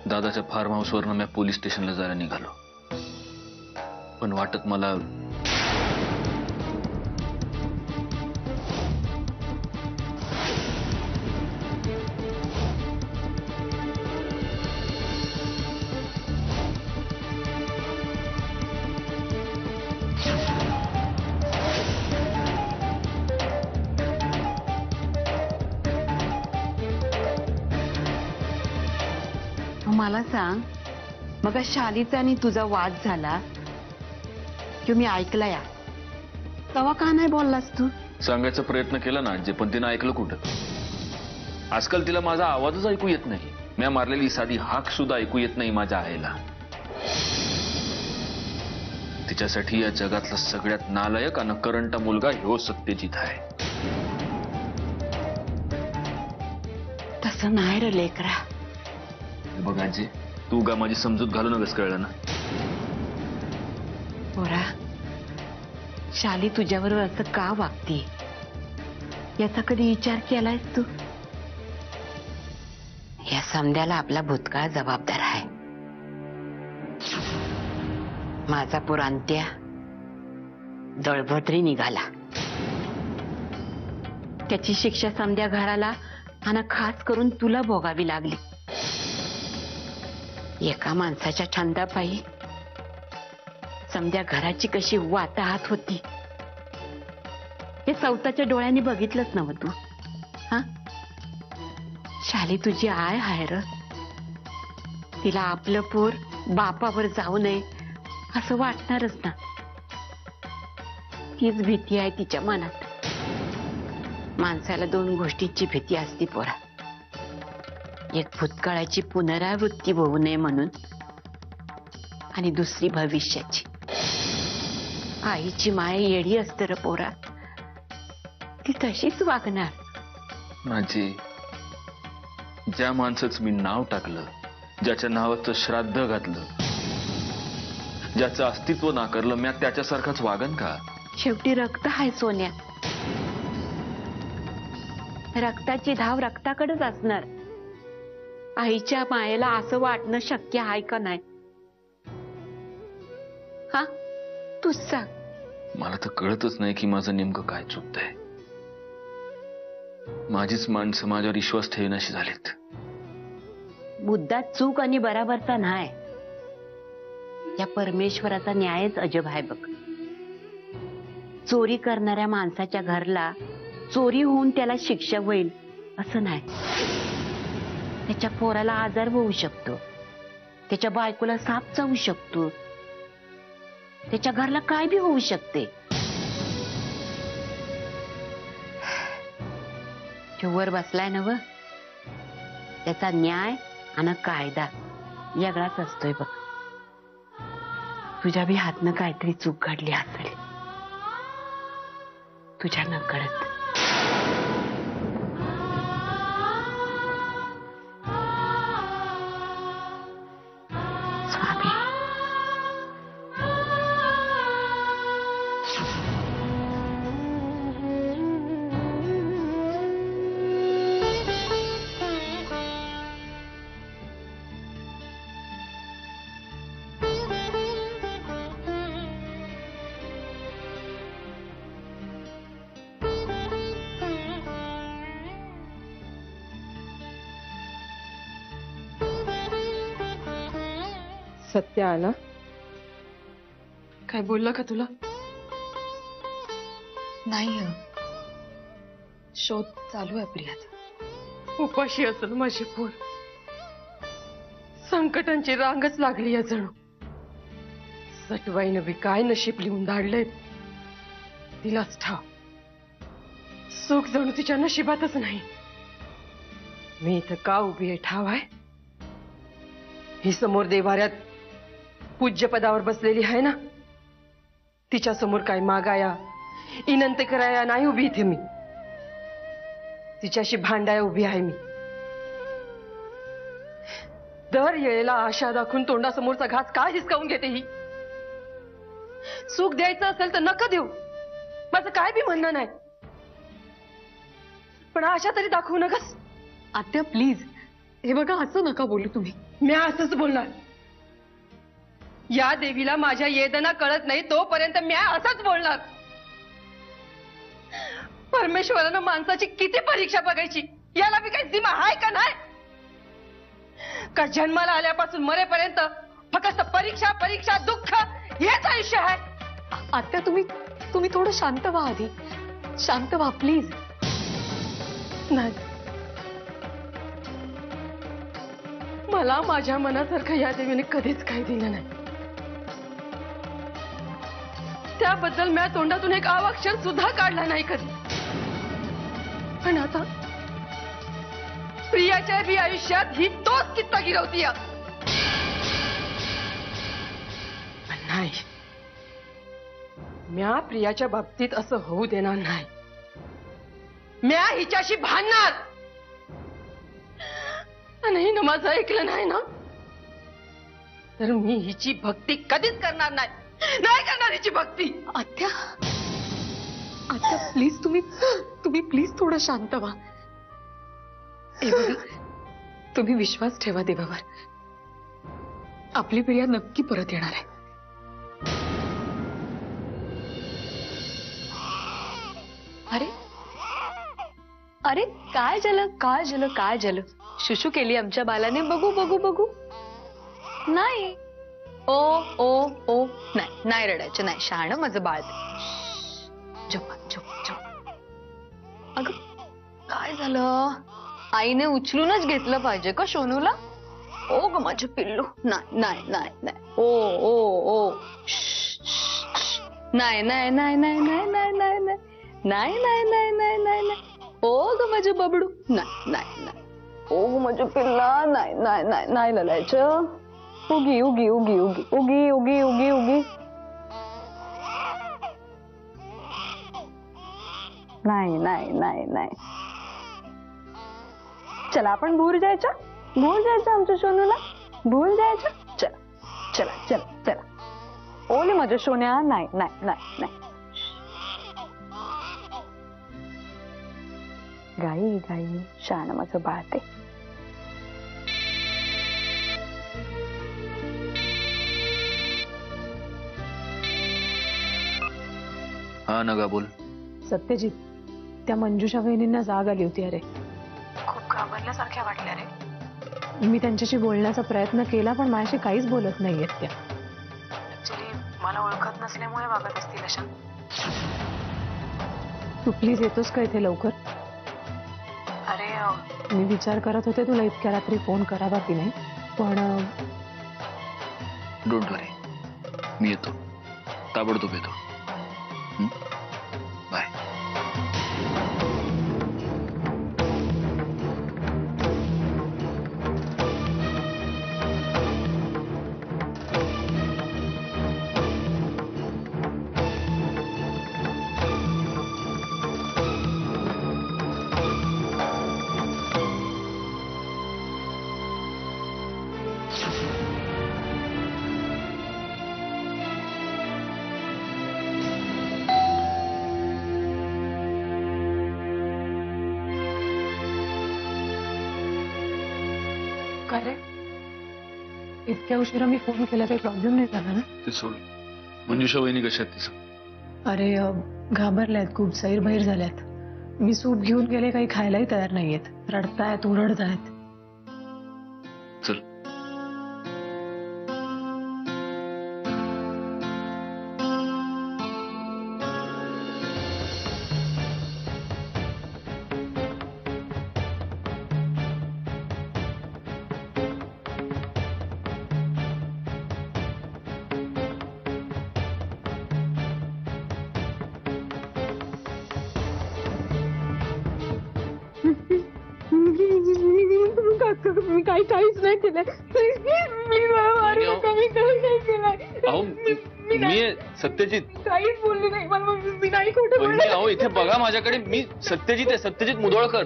दादाच्या फार्म हाऊसवरनं मी पोलीस स्टेशनला जायला निघालो, पण वाटत मला मला सांग, मग शालीचा आणि तुझा वाद झाला की मी ऐकला या, तेव्हा का नाही बोललास तू? सांगायचा प्रयत्न केला ना आजी, पण तिनं ऐकलं कुठं? आजकाल तिला माझा आवाजच ऐकू येत नाही. मी मारलेली साधी हाक सुद्धा ऐकू येत नाही माझ्या आईला. तिच्यासाठी या जगातला सगळ्यात नालायक आणि करंटा मुलगा ह्यो सत्यजित आहे. तसं नाही रे लेकरा. बघ आजी, तू गा माझी समजूत घालू नकस, कळलं ना? पोरा, शाली तुझ्यावर असं का वागते याचा कधी विचार केलायस तू? या समद्याला आपला भूतकाळ जबाबदार आहे. माझा पुरांत्या दळभद्री निघाला, त्याची शिक्षा समद्या घराला आणि खास करून तुला भोगावी लागली. एका माणसाच्या छंदापायी समद्या घराची कशी वाताहात होती हे स्वतःच्या डोळ्यांनी बघितलंच नव्ह तू? हा, शाली तुझी आय आहे र. तिला आपलं पोर बापावर जाऊ नये असं वाटणारच ना. तीच भीती आहे तिच्या मनात. माणसाला दोन गोष्टींची भीती असती पोरा. एक भूतकाळाची पुनरावृत्ती होऊ नये म्हणून, आणि दुसरी भविष्याची. आईची माया येडी असते र पोरा, ती तशीच वागणार. माझी ज्या माणसाचं मी नाव टाकलं, ज्याच्या नावाचं श्राद्ध घातलं, ज्याचं अस्तित्व नाकारलं, मी त्याच्यासारखाच वागन का? शेवटी रक्त आहे सोन्या. रक्ताची धाव रक्ताकडेच असणार. आईच्या मायेला असं वाटणं शक्य आहे का नाही? हा, तूच सांग. मला तर कळतच नाही की माझं नेमकं काय चुकतंय. माझीच माणसं माझ्यावर विश्वास ठेवण्याशी झालीत. मुद्दा चूक आणि बराबरचा नाही, या परमेश्वराचा न्यायच अजब आहे बघ. चोरी करणाऱ्या माणसाच्या घरला चोरी होऊन त्याला शिक्षा होईल असं नाही. त्याच्या पोराला आजार होऊ शकतो, त्याच्या बायकोला साप चावू शकतो, त्याच्या घरला काय बी होऊ शकते. जो वर बसलाय ना व, त्याचा न्याय आणि कायदा वेगळाच असतोय बघ. तुझ्या बी हातनं काहीतरी चूक घडली असेल, तुझ्या नकळत. सत्य आला? काय बोलला का तुला? नाही, शोध चालू आहे प्रियाचा. उपाशी असेल माझी पोर. संकटांची रांगच लागली या जणू. सटवाईनं बी काय नशीब लिहून धाडलंय तिलाच ठाव. सुख जणू तिच्या नशिबातच नाही. मी इथं का उभी आहे ठाव आहे? ही समोर देवाऱ्यात पूज्य पदावर बसलेली आहे ना, तिच्या समोर काय मागाया इनंते कराया नाही उभी इथे मी. तिच्याशी भांडाया उभी आहे मी. दर येळेला आशा दाखवून तोंडासमोरचा घास काय हिसकावून घेते ही? सुख द्यायचं असेल तर नका देऊ, माझं काय बी म्हणणं नाही, पण आशा तरी दाखवू नकस. आत्या प्लीज, हे बघा असं नका बोलू तुम्ही. मी असंच बोलणार. या देवीला माझ्या येदना कळत नाही तोपर्यंत मी असंच बोलणार. परमेश्वरानं माणसाची किती परीक्षा बघायची याला बी काही सीमा आहे का नाही? का जन्माला आल्यापासून मरेपर्यंत फक्त परीक्षा परीक्षा दुःख हेच आयुष्य आहे? आत्या तुम्ही थोडं शांत व्हा आधी. शांत व्हा प्लीज. नाही, मला माझ्या मनासारखं या देवीने कधीच काही दिलं नाही. त्याबद्दल मी तोंडातून एक अक्षर सुद्धा काढला नाही कधी. पण आता प्रियाच्या बी आयुष्यात ही तोच किस्सा गिरवतीय. पण नाही, म्या प्रियाच्या बाबतीत असं होऊ देणार नाही. म्या हिच्याशी भांडणार. आणि हिनं माझं ऐकलं नाही ना तर मी हिची भक्ती कधीच करणार नाही. नाही करणार हिची भक्ती. आत्या प्लीज तुम्ही प्लीज थोडं शांत व्हा. हे बघा, तुम्ही विश्वास ठेवा देवावर. आपली प्रिया नक्की परत येणार आहे. अरे अरे काय झालं? शुशू केली आमच्या बालाने. बघू नाही. ओ नाही रडायचं नाही. शहाणं माझं बाळ. झोप. अगं काय झालं? आईने उचलूनच घेतलं पाहिजे का सोनूला? ओ ग माझं पिल्लू. नाही. ओ नाही. ओ ग माझं बबडू. नाही. ओ ग माझं पिल्ला. नाही ललायचं. उगी. नाही. चला आपण भूल जायचं आमच्या सोनूला. भूल जायचं. चला. ओली माझ्या सोन्या. नाही. गाई शान माझं बाळते. हा नगा बोल. सत्यजित, त्या मंजुषा वहिनींना जाग आली होती. अरे खूप घाबरल्यासारख्या वाटल्या रे. मी त्यांच्याशी बोलण्याचा प्रयत्न केला पण माझ्याशी काहीच बोलत नाहीयेत त्या. ऍक्च्युली मला ओळखत नसल्यामुळे वागत असतील अशा. तू प्लीज येतोस का इथे लवकर? अरे मी विचार करत होते तुला इतक्या रात्री फोन करावा की नाही, पण डोंट वरी, मी येतो. ताबडतोब येतो. बाय. काय रे, इतक्या उशिरा मी फोन केला काही प्रॉब्लेम नाही झाला ना? ते सोड. मंजुषा वहिनी कशा आहेत तिचं? अरे घाबरल्यात खूप, सैरभैर झाल्यात. मी सूप घेऊन गेले, काही खायलाही तयार नाहीयेत. रडतायत, ओरडतायत. चल. मी काहीच नाही केलं. अहो मी सत्यजित काहीच बोलली नाही. मला मी नाही खोटं वहिनी. अहो इथे बघा माझ्याकडे. मी सत्यजित आहे, सत्यजित मुदोळकर.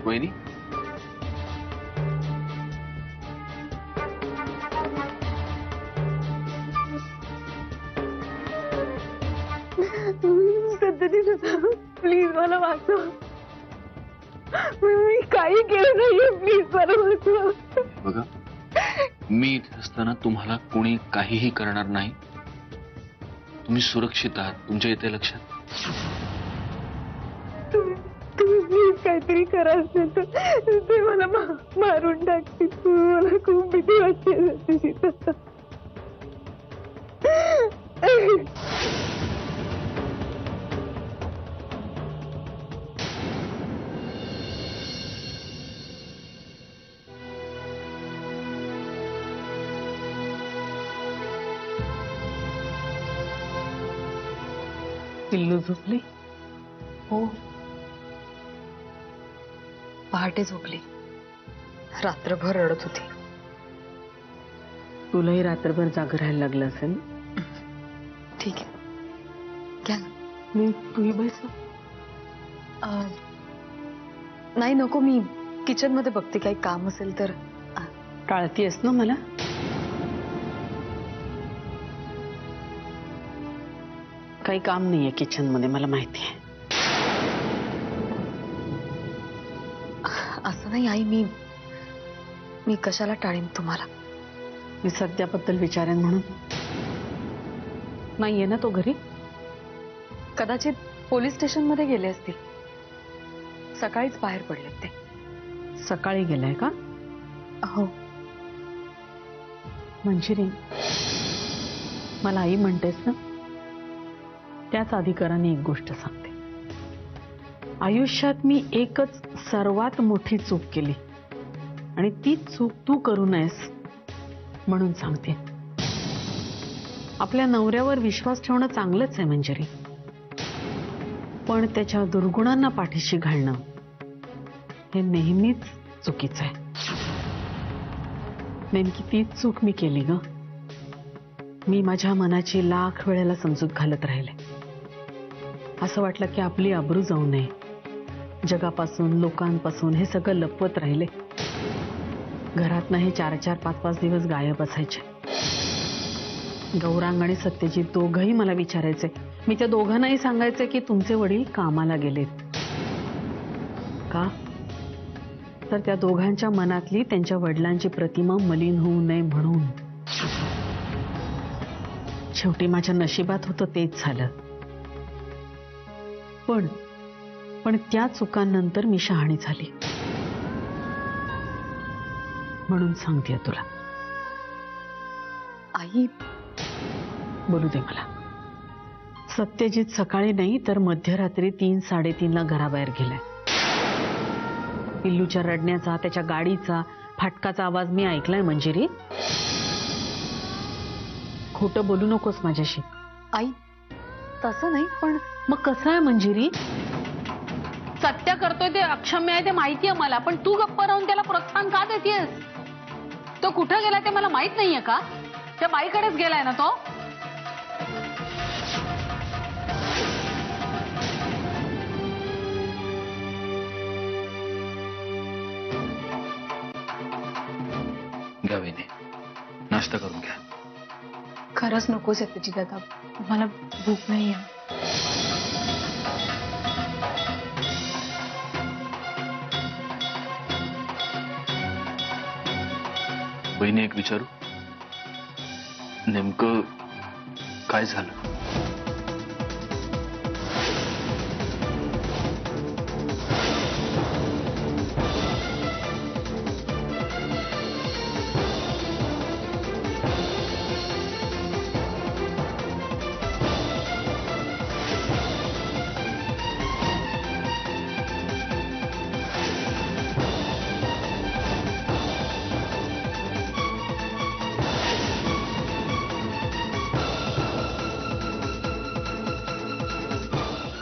वहिनी सत्यजित, प्लीज मला वाचव. मी काही केलं नाहीये, प्लीज परत. बघा, मी इथे असताना तुम्हाला कोणी काहीही करणार नाही. तुम्ही सुरक्षित आहात. तुमच्या इथे लक्षात. तुम्ही प्लीज काहीतरी करा, असेल तर ते मला मारून टाकतील. मला खूप भीती वाटते. पिल्लू झोपली? हो, पहाटे झोपली. रात्रभर रडत होती. तुलाही रात्रभर जागं राहायला लागलं असेल. ठीक आहे, घ्या ना. मी तूही बस. नाही नको, मी किचन मध्ये बघते, काही काम असेल तर. टाळतीयस ना मला? काही काम नाहीये किचन मध्ये, मला माहिती आहे. असं नाही आई, मी कशाला टाळीन तुम्हाला. मी सध्याबद्दल विचारेन म्हणून. नाहीये ना तो घरी? कदाचित पोलीस स्टेशन मध्ये गेले असतील. सकाळीच बाहेर पडले ते. सकाळी गेलाय का? हो. मंजिरी, मला आई म्हणतेस ना, त्याच अधिकाराने एक गोष्ट सांगते. आयुष्यात मी एकच सर्वात मोठी चूक केली आणि ती चूक तू करू नयेस म्हणून सांगते. आपल्या नवऱ्यावर विश्वास ठेवणं चांगलंच आहे मंजिरी, पण त्याच्या दुर्गुणांना पाठीशी घालणं हे नेहमीच चुकीचं आहे. नेमकी तीच चूक मी केली ग. मी माझ्या मनाची लाख वेळेला समजूत घालत राहिले. असं वाटलं की आपली आबरू जाऊ नये. जगापासून, लोकांपासून हे सगळं लपवत राहिले. घरात नाही 4-4, 5-5 दिवस गायब असायचे. गौरांग आणि सत्यजित दोघंही मला विचारायचे. मी त्या दोघांनाही सांगायचे की तुमचे वडील कामाला गेलेत. का? तर त्या दोघांच्या मनातली त्यांच्या वडिलांची प्रतिमा मलिन होऊ नये म्हणून. शेवटी माझ्या नशिबात होतं तेच झालं. पण त्या चुकांनंतर मी शहाणी झाली. म्हणून सांगते तुला. आई, बोलू दे मला. सत्यजित सकाळी नाही तर मध्यरात्री 3-3:30 घराबाहेर गेलाय. पिल्लूच्या रडण्याचा, त्याच्या गाडीचा, फाटकाचा आवाज मी ऐकलाय मंजिरी. खोटं बोलू नकोस माझ्याशी. आई तसं नाही, पण मग कसं आहे मंजिरी? सत्य करतोय ते अक्षम्य आहे ते माहिती आहे मला, पण तू गप्प राहून त्याला प्रोत्साहन का देतेस? तो कुठं गेला ते मला माहित नाहीये का? त्या बाईकडेच गेलाय ना तो? घ्या वहिनी, नाश्ता करून घ्या. खरंच नको सत्यजित दादा, मला भूक नाही आहे. वहिनी, एक विचारू? नेमकं काय झालं?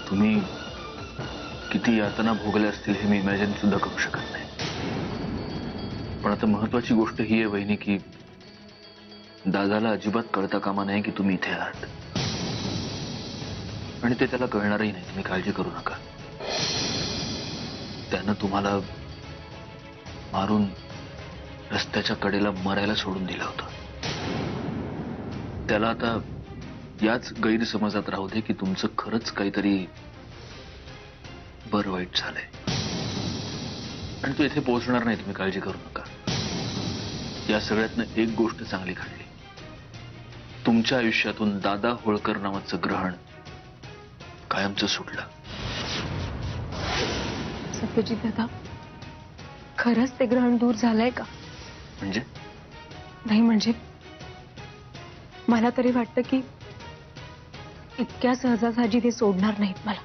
तुम्ही किती यातना भोगल्या असतील हे मी इमॅजिन सुद्धा करू शकत नाही. पण आता महत्वाची गोष्ट ही आहे वहिनी की दादाला अजिबात कळता कामा नाही की तुम्ही इथे आहात. आणि ते त्याला कळणारही नाही. तुम्ही काळजी करू नका. त्यानं तुम्हाला मारून रस्त्याच्या कडेला मरायला सोडून दिलं होतं. त्याला आता याच गैरसमजात राहू दे की तुमचं खरंच काहीतरी बरं वाईट झालंय. आणि तो इथे पोहोचणार नाही, तुम्ही काळजी करू नका. या सगळ्यातनं एक गोष्ट चांगली घडली. तुमच्या आयुष्यातून दादा होळकर नावाचं ग्रहण कायमचं सुटलं. सत्यजित दादा, खरंच ते ग्रहण दूर झालंय का? म्हणजे नाही म्हणजे मला तरी वाटतं की इतक्या सहजासहजी ते सोडणार नाहीत मला.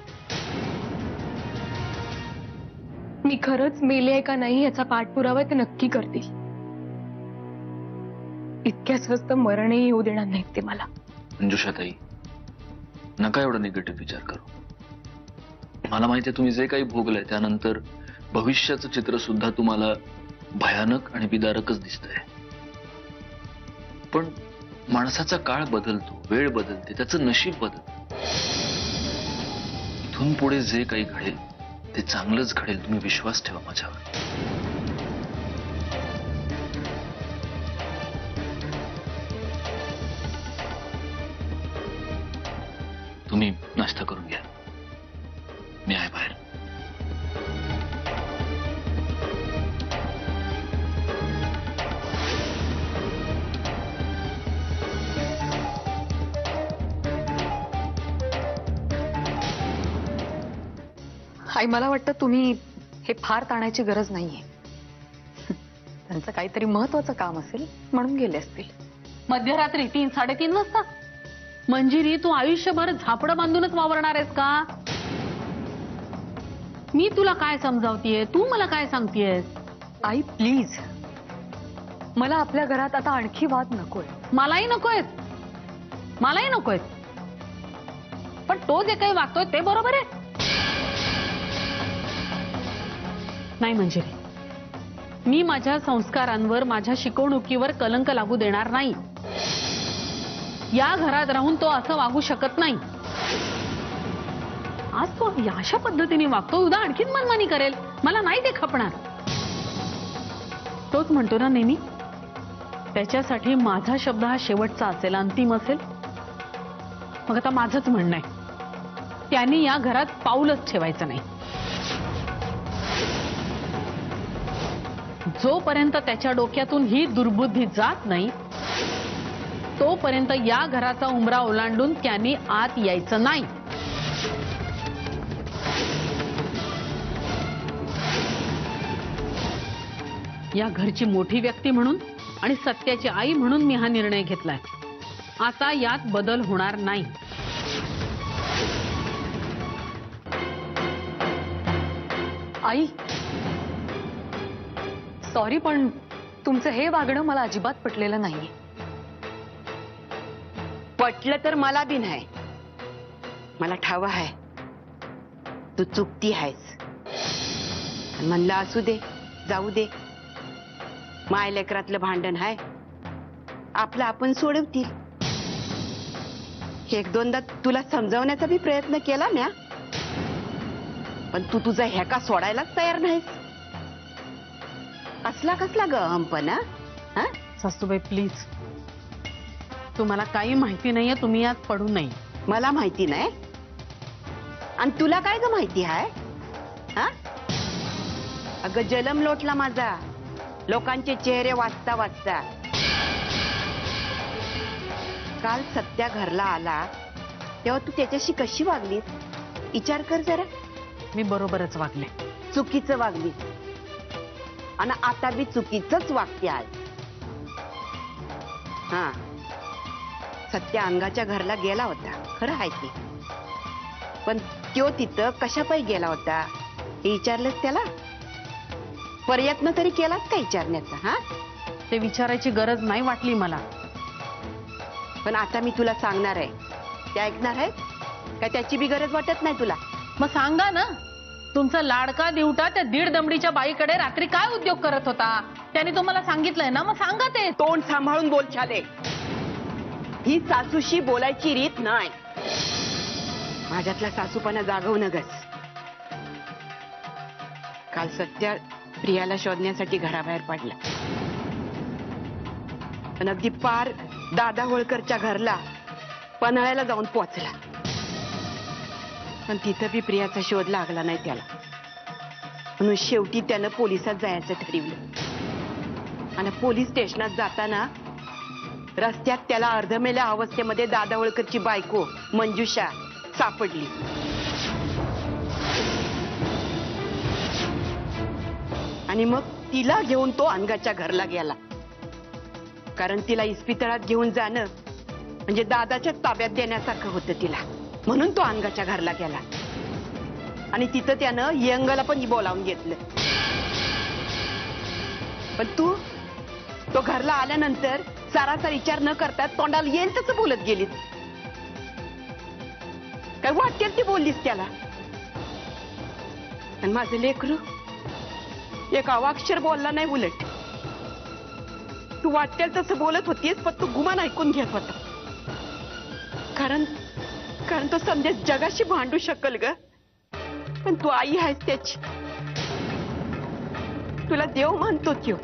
मी खरंच मेले आहे का नाही याचा पाठपुरावा ते नक्की करतील. इतक्या सहज तर मरणही येऊ देणार नाहीत ते मला. मंजुषाताई, नका एवढा निगेटिव्ह विचार करू. मला माहिती आहे तुम्ही जे काही भोगलंय त्यानंतर भविष्याचं चित्र सुद्धा तुम्हाला भयानक आणि विदारकच दिसतंय. पण माणसाचा काळ बदलतो, वेळ बदलते, त्याचं नशीब बदलतं. इथून पुढे जे काही घडेल ते चांगलंच घडेल. तुम्ही विश्वास ठेवा माझ्यावर. तुम्ही नाश्ता करून घ्या, मी आहे बाहेर. आई, मला वाटतं तुम्ही हे फार ताणायची गरज नाहीये. त्यांचं काहीतरी महत्वाचं काम असेल म्हणून गेले असतील. मध्यरात्री 3-3:30 वाजता? मंजिरी, तू आयुष्यभर झापडं बांधूनच वावरणार आहेस का? मी तुला काय समजावतीये, तू मला काय सांगतेयस? आई प्लीज, मला आपल्या घरात आता आणखी वाद नकोय. मलाही नकोय, मलाही नकोय. पण तो जे काही वागतोय ते बरोबर आहे? नाही मंजिरी, मी माझ्या संस्कारांवर, माझ्या शिकवणुकीवर कलंक लागू देणार नाही. या घरात राहून तो असं वागू शकत नाही. आज तो अशा पद्धतीने वागतो, उद्या आणखीन मनमानी करेल. मला नाही ते खपणार. तोच म्हणतो ना नेहमी, त्याच्यासाठी माझा शब्द हा शेवटचा असेल, अंतिम असेल. मग आता माझंच म्हणणं आहे, त्यांनी या घरात पाऊलच ठेवायचं नाही. जोपर्यंत त्याच्या डोक्यातून ही दुर्बुद्धी जात नाही तोपर्यंत या घराचा उंबरा ओलांडून त्यांनी आत यायचं नाही. या घरची मोठी व्यक्ती म्हणून आणि सत्याची आई म्हणून मी हा निर्णय घेतलाय. आता यात बदल होणार नाही. आई सॉरी, पण तुमचं हे वागणं मला अजिबात पटलेलं नाहीये. पटलं तर मला बी नाही. मला ठाव आहे तू चुकती आहेस. म्हणलं असू दे, जाऊ दे. माय लेकरातलं भांडण आहे, आपलं आपण सोडवतील. 1-2दा तुला समजावण्याचा बी प्रयत्न केला म्या, पण तू तुझा ह्याका सोडायलाच तयार नाहीस. कसला कसला ग हंपणा? सासूबाई प्लीज, तुम्हाला काही माहिती नाहीये, तुम्ही यात पडू नये. मला माहिती नाही आणि तुला काय ग माहिती आहे? अगं जलम लोटला माझा लोकांचे चेहरे वाचता वाचता. काल सत्या घरला आला तेव्हा तू त्याच्याशी कशी वागलीस विचार कर जरा. मी बरोबरच वागले. चुकीचं वागली आणि आता बी चुकीचंच वागते आहे. हा, सत्या अंगाच्या घरला गेला होता, खरं आहे की. पण तो तिथं कशापायी गेला होता हे विचारलंस त्याला? प्रयत्न तरी केलास का विचारण्याचा? हा, ते विचारायची गरज नाही वाटली मला. पण आता मी तुला सांगणार आहे, ते ऐकणार आहे का? त्याची बी गरज वाटत नाही तुला? मग सांगा ना, तुमचा लाडका दिवटा त्या 1.5 दमडीच्या बाईकडे रात्री काय उद्योग करत होता त्याने तुम्हाला सांगितलंय ना, मग सांगा ते. तोंड सांभाळून बोल छाले. ही सासूशी बोलायची रीत नाही. माझ्यातला सासूपणा जागवू नगस. काल सत्या प्रियाला शोधण्यासाठी घराबाहेर पडला, पण अगदी पार दादा होळकरच्या घरला पन्हाळ्याला जाऊन पोहोचला. पण तिथं बी प्रियाचा शोध लागला नाही त्याला. म्हणून शेवटी त्यानं पोलिसात जायचं ठरवलं आणि पोलीस स्टेशनात जाताना रस्त्यात त्याला अर्धमेल्या अवस्थेमध्ये दादा होळकरची बायको मंजुषा सापडली. आणि मग तिला घेऊन तो अनघाच्या घरला गेला. कारण तिला इस्पितळात घेऊन जाणं म्हणजे दादाच्याच ताब्यात देण्यासारखं होतं तिला. म्हणून तो अनघाच्या घरला गेला आणि तिथं त्यानं यंगला पण बोलावून घेतलं. पण तो घरला आल्यानंतर साराचा विचार न करता तोंडाला येईल तसं बोलत गेलीस. काय वाटेल ती बोललीस त्याला. आणि माझं लेकरू एक अवाक्षर बोलला नाही. उलट तू वाटेल तसं बोलत होतीस पण तू गुमान ऐकून घेत होता. कारण तो संदेश जगाशी भांडू शकल ग. पण तू आई आहेस त्याची. तुला देव मानतो त्यो.